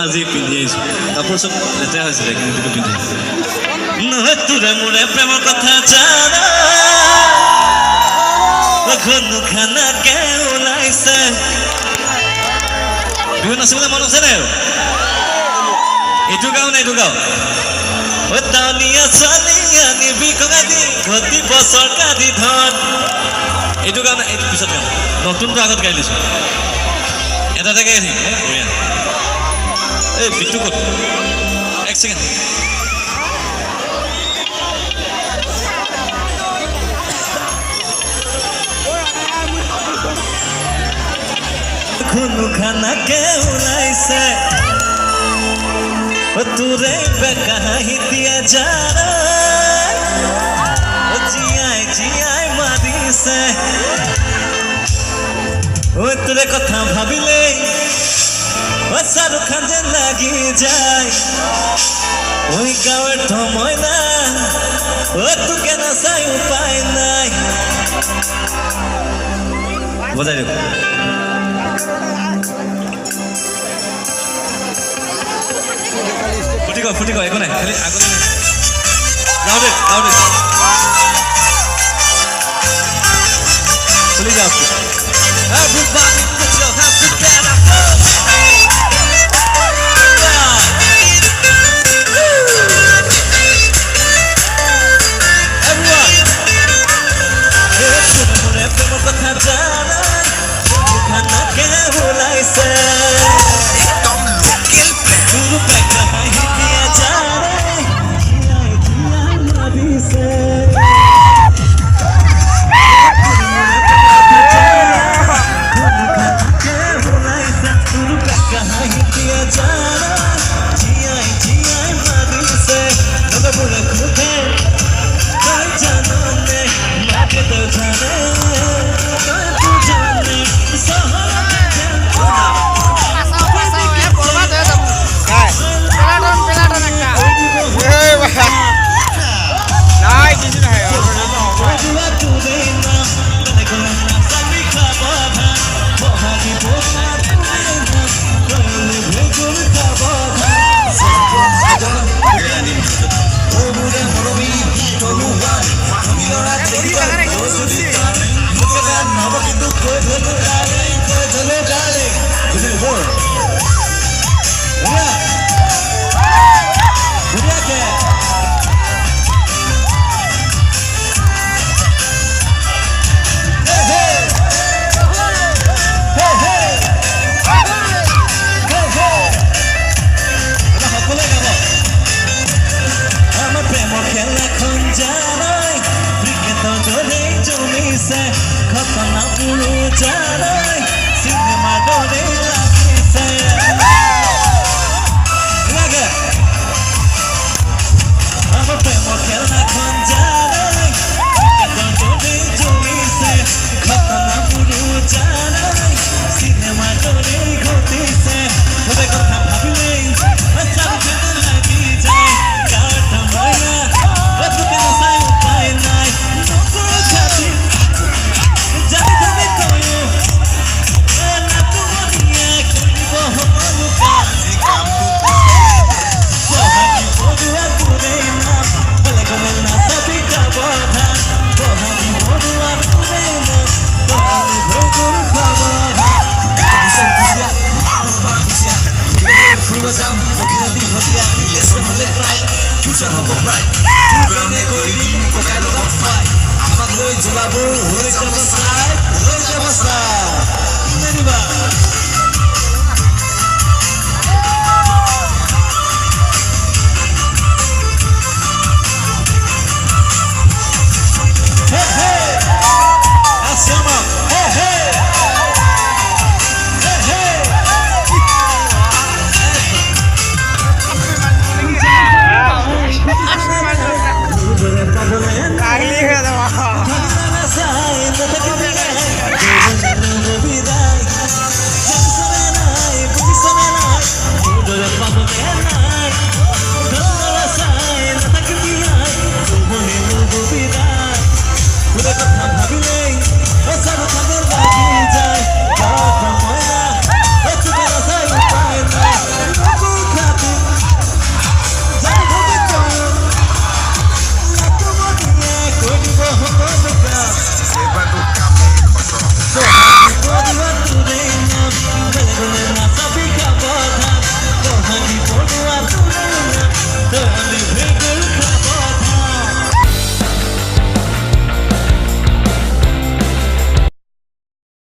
আজি পিন্ধি আহিছো কাপোৰ চব লেতেৰা হৈছিলে কিন্তু পিন্ধি নহয় তোৰে মোৰে প্ৰেমৰ কথা জানা ঘনু খানাকে ওলাইছে বিহু নাচিবলৈ মন আছে নাই এইটো গাঁও নে এইটো গাঁও টাউনীয়া ছোৱালী আনিবি কঙাদি ঘটি বছৰ কাঢ়ি ধন এইটো গাঁও নে এইটো পিছত গাঁও নতুনটো আগত গাই দিছো এটা থাকে বঢ়িয়া এই বিটু ক'ত এক ছেকেণ্ড ঘুনু খানাকে ওলাইছে তোৰে বেকাহি দিয়া যাৰা জীয়াই জীয়াই মাৰিছে তোৰে কথা ভাবিলে শাহৰুখ খান যেন লাগি যায় ওই গাঁৱৰ সময় না তোকে নাচাই উপায় নাই বজাই দিয়ক ফুটি কয় একো নাই খালি আগতে যাওঁ দে চলি যাওক Everybody put your hands together Everyone তোৰে প্ৰেমৰ কথা জানা খানাকে ওলাইছে তোৰ বেকাহি দিয়া যাৰা জীয়াই জীয়াই মাৰিছে Jana